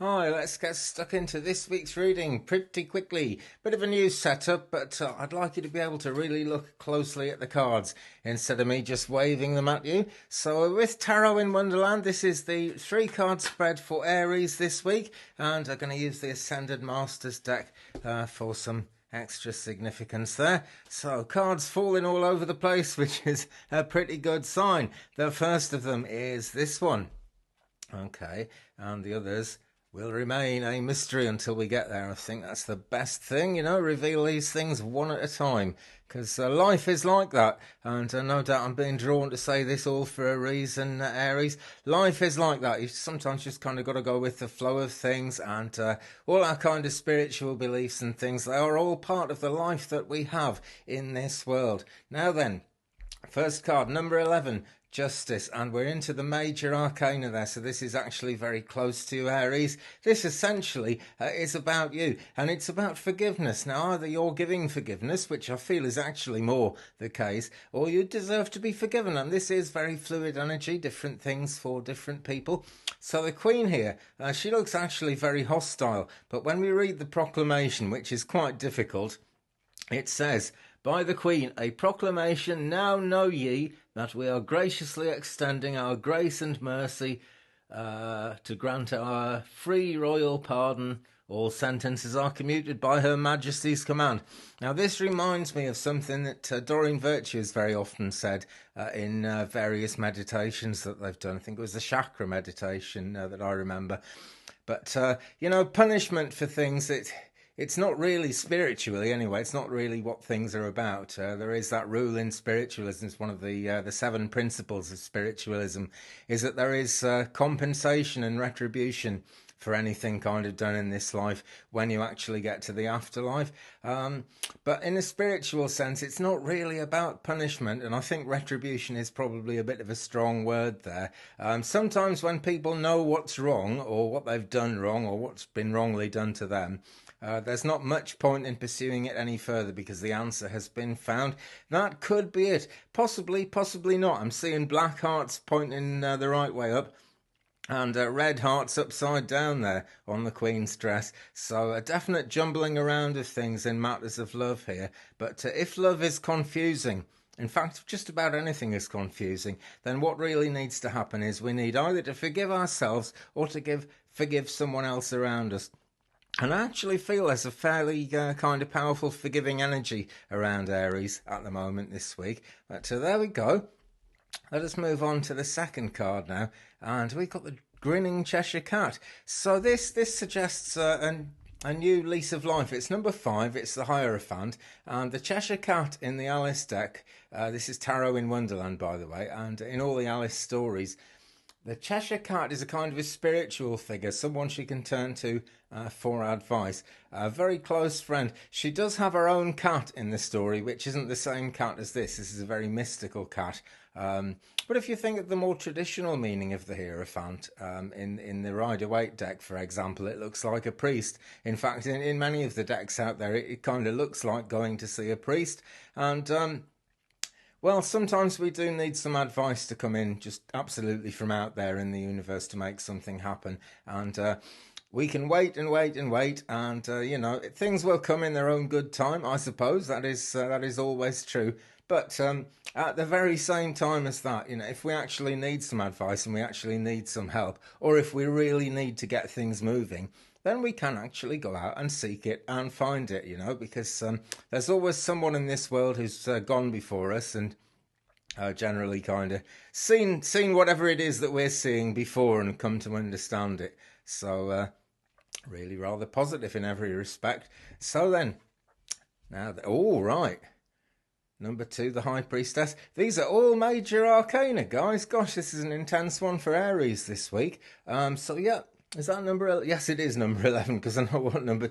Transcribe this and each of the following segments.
Hi, let's get stuck into this week's reading pretty quickly. Bit of a new setup, but I'd like you to be able to really look closely at the cards instead of me just waving them at you. So with Tarot in Wonderland, this is the 3-card spread for Aries this week, and I'm going to use the Ascended Masters deck for some extra significance there. So cards falling all over the place, which is a pretty good sign. The first of them is this one. Okay, and the others will remain a mystery until we get there. I think that's the best thing, reveal these things one at a time, because life is like that. And no doubt I'm being drawn to say this all for a reason, Aries. Life is like that. You sometimes just kind of got to go with the flow of things, and all our kind of spiritual beliefs and things, they are all part of the life that we have in this world. Now then, first card, number 11, Justice, and we're into the major arcana there, so this is actually very close to you, Aries. This essentially is about you, and it's about forgiveness. Now, either you're giving forgiveness, which I feel is actually more the case, or you deserve to be forgiven, and this is very fluid energy, different things for different people. So the Queen here, she looks actually very hostile, but when we read the proclamation, which is quite difficult, it says, "By the Queen, a proclamation, now know ye that we are graciously extending our grace and mercy to grant our free royal pardon. All sentences are commuted by Her Majesty's command." Now, this reminds me of something that Doreen Virtue has very often said in various meditations that they've done. I think it was the chakra meditation that I remember. But, punishment for things that... It's not really spiritually, anyway. It's not really what things are about. There is that rule in spiritualism. It's one of the 7 principles of spiritualism, is that there is compensation and retribution for anything kind of done in this life when you actually get to the afterlife. But in a spiritual sense, it's not really about punishment, and I think retribution is probably a bit of a strong word there. Sometimes when people know what's wrong, or what they've done wrong, or what's been wrongly done to them, there's not much point in pursuing it any further because the answer has been found. That could be it. Possibly, possibly not. I'm seeing black hearts pointing the right way up, and red hearts upside down there on the Queen's dress. So a definite jumbling around of things in matters of love here. But if love is confusing, in fact, just about anything is confusing, then what really needs to happen is we need either to forgive ourselves or to forgive someone else around us. And I actually feel there's a fairly kind of powerful forgiving energy around Aries at the moment this week. But there we go. Let us move on to the second card now. And we've got the Grinning Cheshire Cat. So this suggests a new lease of life. It's number 5. It's the Hierophant. And the Cheshire Cat in the Alice deck. This is Tarot in Wonderland, by the way. And in all the Alice stories, the Cheshire Cat is a kind of a spiritual figure, someone she can turn to for advice. A very close friend. She does have her own cat in the story, which isn't the same cat as this. This is a very mystical cat. But if you think of the more traditional meaning of the Hierophant, in the Rider-Waite deck, for example, it looks like a priest. In fact, in many of the decks out there, it kind of looks like going to see a priest. And... well, sometimes we do need some advice to come in just absolutely from out there in the universe to make something happen. And we can wait and wait and wait, and, things will come in their own good time, I suppose. That is always true. But at the very same time as that, if we actually need some advice and we actually need some help, or if we really need to get things moving, then we can actually go out and seek it and find it, because there's always someone in this world who's gone before us and generally kind of seen whatever it is that we're seeing before and come to understand it. So really rather positive in every respect. So then, now, all right. Number 2, the High Priestess. These are all major arcana, guys. Gosh, this is an intense one for Aries this week. So yeah. Is that number 11? Yes, it is number 11, because I know what number...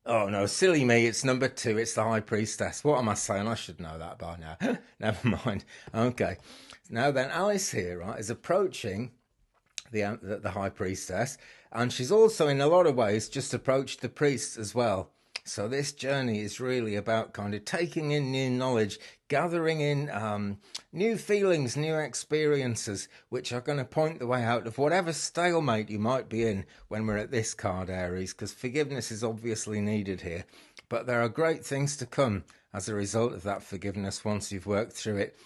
Oh, no, silly me, it's number 2. It's the High Priestess. What am I saying? I should know that by now. Never mind. Okay. Now then, Alice here, right, is approaching the High Priestess, and she's also, in a lot of ways, just approached the priest as well. So this journey is really about kind of taking in new knowledge, gathering in new feelings, new experiences, which are going to point the way out of whatever stalemate you might be in when we're at this card, Aries, because forgiveness is obviously needed here. But there are great things to come as a result of that forgiveness once you've worked through it.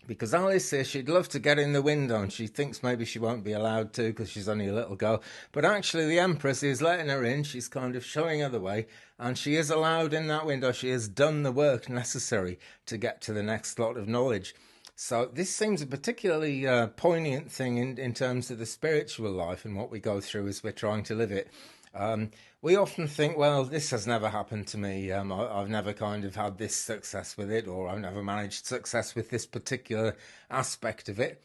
Because Alice says she'd love to get in the window and she thinks maybe she won't be allowed to because she's only a little girl. But actually the Empress is letting her in. She's kind of showing her the way and she is allowed in that window. She has done the work necessary to get to the next lot of knowledge. So this seems a particularly poignant thing in terms of the spiritual life and what we go through as we're trying to live it. We often think, well, this has never happened to me. I've never kind of had this success with it, or I've never managed success with this particular aspect of it.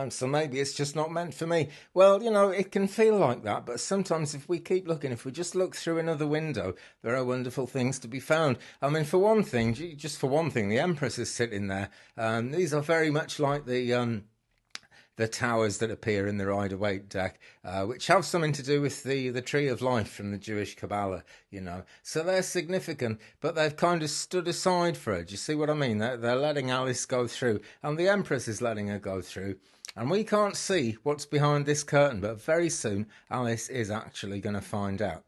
So maybe it's just not meant for me. Well, you know, it can feel like that, but sometimes if we keep looking, if we just look through another window, there are wonderful things to be found. I mean, for one thing, the Empress is sitting there. These are very much like the towers that appear in the Rider-Waite deck, which have something to do with the Tree of Life from the Jewish Kabbalah, you know. So they're significant, but they've kind of stood aside for her. Do you see what I mean? They're letting Alice go through, and the Empress is letting her go through. And we can't see what's behind this curtain, but very soon Alice is actually going to find out.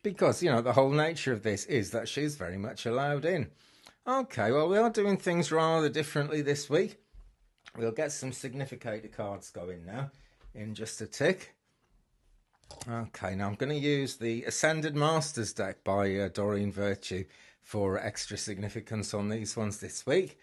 Because, you know, the whole nature of this is that she's very much allowed in. Okay, well, we are doing things rather differently this week. We'll get some significator cards going now in just a tick. Okay, now I'm going to use the Ascended Masters deck by Doreen Virtue for extra significance on these ones this week.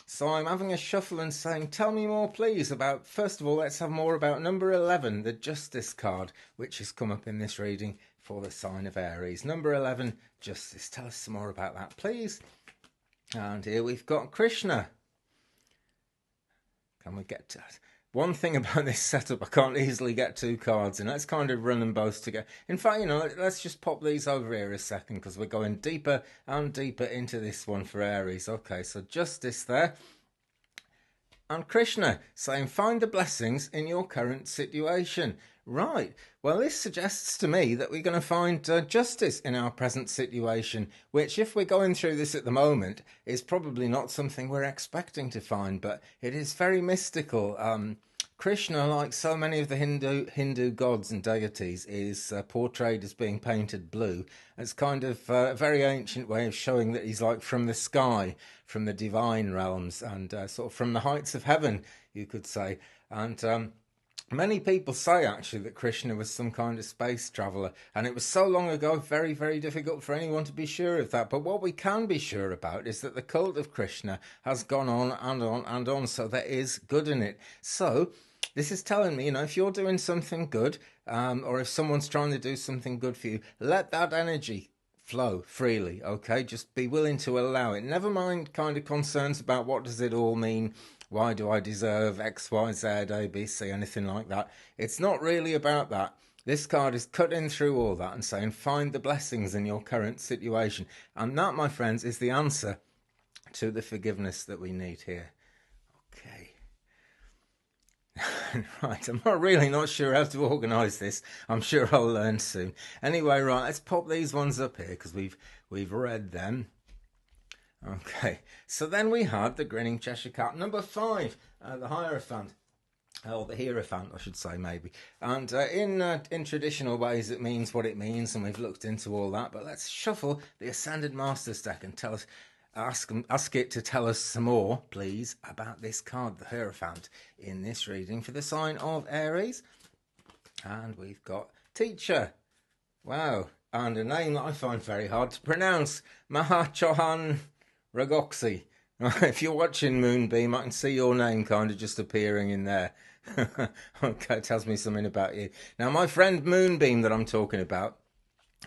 So I'm having a shuffle and saying, tell me more please about, first of all, let's have more about number 11, the Justice card, which has come up in this reading for the sign of Aries. Number 11, Justice. Tell us some more about that, please. And here we've got Krishna. Can we get to that? One thing about this setup, I can't easily get two cards, and let's kind of run them both together. In fact, you know, let's just pop these over here a second, because we're going deeper and deeper into this one for Aries. Okay, so Justice there. And Krishna saying, find the blessings in your current situation. Right, well, this suggests to me that we're going to find justice in our present situation, which, if we're going through this at the moment, is probably not something we're expecting to find, but it is very mystical. Krishna, like so many of the Hindu gods and deities, is portrayed as being painted blue. It's kind of a very ancient way of showing that he's like from the sky, from the divine realms, and sort of from the heights of heaven, you could say. And many people say, actually, that Krishna was some kind of space traveller, and it was so long ago, very, very difficult for anyone to be sure of that. But what we can be sure about is that the cult of Krishna has gone on and on and on, so there is good in it. So this is telling me, you know, if you're doing something good, or if someone's trying to do something good for you, let that energy flow freely, okay? Just be willing to allow it. Never mind kind of concerns about what does it all mean. Why do I deserve X, Y, Z, A, B, C, anything like that? It's not really about that. This card is cutting through all that and saying, find the blessings in your current situation. And that, my friends, is the answer to the forgiveness that we need here. Okay. Right, I'm really not sure how to organise this. I'm sure I'll learn soon. Anyway, right, let's pop these ones up here because we've read them. Okay, so then we had the Grinning Cheshire Cat, number 5, the Hierophant. Oh, the Hierophant, I should say, maybe. And in traditional ways, it means what it means, and we've looked into all that. But let's shuffle the Ascended Masters deck and ask it to tell us some more, please, about this card, the Hierophant, in this reading for the sign of Aries. And we've got Teacher. Wow, and a name that I find very hard to pronounce, Mahachohan Ragoxi. If you're watching Moonbeam, I can see your name kind of just appearing in there. Okay, it tells me something about you. Now, my friend Moonbeam that I'm talking about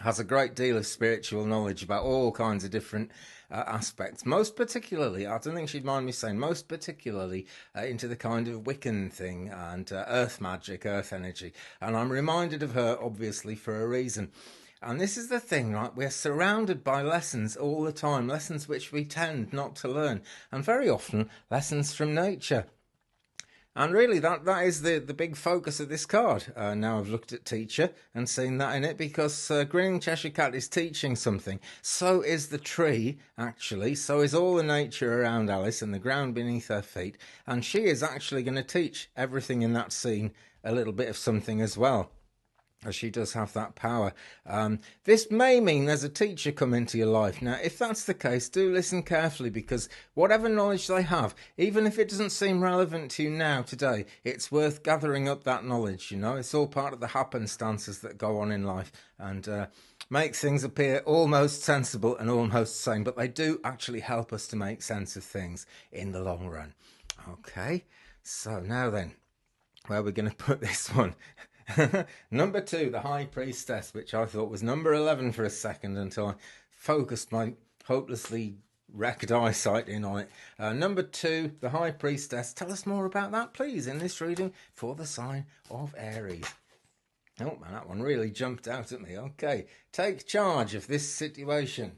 has a great deal of spiritual knowledge about all kinds of different aspects. Most particularly, I don't think she'd mind me saying, most particularly into the kind of Wiccan thing and earth magic, earth energy. And I'm reminded of her, obviously, for a reason. And this is the thing, right? We're surrounded by lessons all the time, lessons which we tend not to learn, and very often lessons from nature. And really, that is the big focus of this card. Now I've looked at teacher and seen that in it, because Grinning Cheshire Cat is teaching something. So is the tree, actually. So is all the nature around Alice and the ground beneath her feet. And she is actually going to teach everything in that scene a little bit of something as well, as she does have that power. This may mean there's a teacher come into your life. Now, if that's the case, do listen carefully, because whatever knowledge they have, even if it doesn't seem relevant to you now, today, it's worth gathering up that knowledge, you know. It's all part of the happenstances that go on in life and make things appear almost sensible and almost sane, but they do actually help us to make sense of things in the long run. Okay, so now then, where are we going to put this one? Number 2, the High Priestess, which I thought was number 11 for a second until I focused my hopelessly wrecked eyesight in on it. Number 2, the High Priestess. Tell us more about that, please, in this reading for the sign of Aries. Oh man, that one really jumped out at me. Okay, take charge of this situation.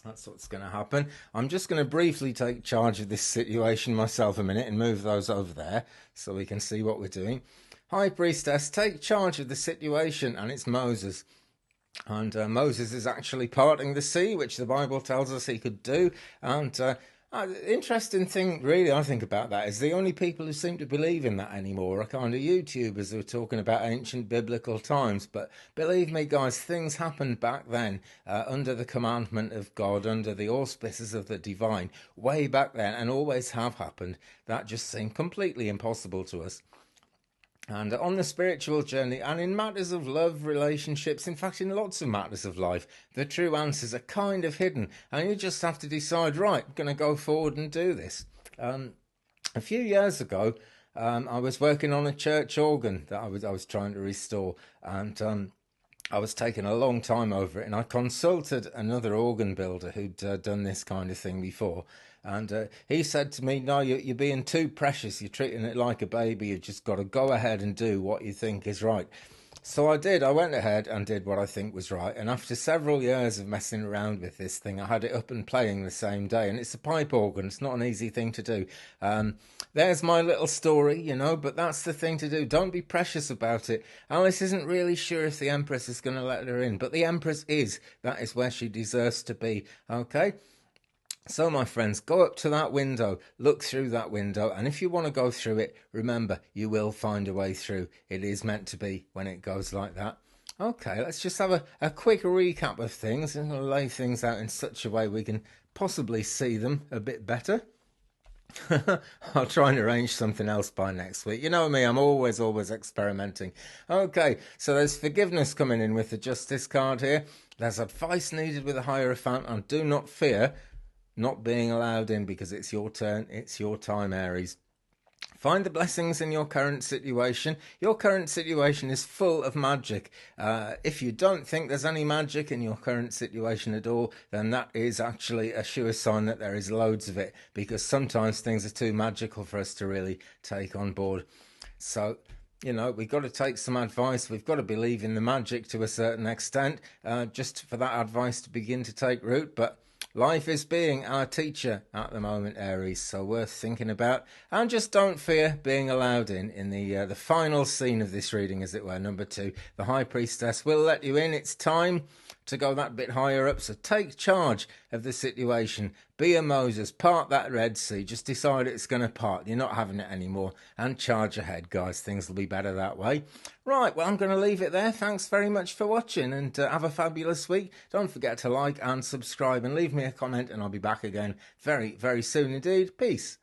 That's what's going to happen. I'm just going to briefly take charge of this situation myself a minute and move those over there so we can see what we're doing. High Priestess, take charge of the situation, and it's Moses. And Moses is actually parting the sea, which the Bible tells us he could do. And interesting thing, really, I think about that is the only people who seem to believe in that anymore are kind of YouTubers who are talking about ancient biblical times. But believe me, guys, things happened back then under the commandment of God, under the auspices of the divine, way back then, and always have happened. That just seemed completely impossible to us. And on the spiritual journey and in matters of love, relationships, in fact in lots of matters of life, the true answers are kind of hidden, and you just have to decide, right, I'm going to go forward and do this. A few years ago, I was working on a church organ that I was trying to restore, and I was taking a long time over it, and I consulted another organ builder who'd done this kind of thing before. And he said to me, no, you're being too precious. You're treating it like a baby. You've just got to go ahead and do what you think is right. So I did. I went ahead and did what I think was right. And after several years of messing around with this thing, I had it up and playing the same day. And it's a pipe organ. It's not an easy thing to do. There's my little story, you know, but that's the thing to do. Don't be precious about it. Alice isn't really sure if the Empress is going to let her in, but the Empress is. That is where she deserves to be. Okay? So, my friends, go up to that window, look through that window, and if you want to go through it, remember, you will find a way through. It is meant to be when it goes like that. Okay, let's just have a quick recap of things and lay things out in such a way we can possibly see them a bit better. I'll try and arrange something else by next week. You know me, I'm always experimenting. Okay, so there's forgiveness coming in with the Justice card here. There's advice needed with the Hierophant, and do not fear not being allowed in, because it's your turn, it's your time, Aries. Find the blessings in your current situation. Your current situation is full of magic. If you don't think there's any magic in your current situation at all, then that is actually a sure sign that there is loads of it, because sometimes things are too magical for us to really take on board. So, you know, we've got to take some advice. We've got to believe in the magic to a certain extent, just for that advice to begin to take root. But life is being our teacher at the moment, Aries, so worth thinking about. And just don't fear being allowed in the final scene of this reading, as it were, number 2. The High Priestess will let you in. It's time to go that bit higher up, so take charge of the situation. Be a Moses, part that Red Sea. Just decide it's going to part. You're not having it anymore, and charge ahead, guys. Things will be better that way. Right, well, I'm going to leave it there. Thanks very much for watching, and have a fabulous week. Don't forget to like and subscribe, and leave me a comment, and I'll be back again very, very soon indeed. Peace.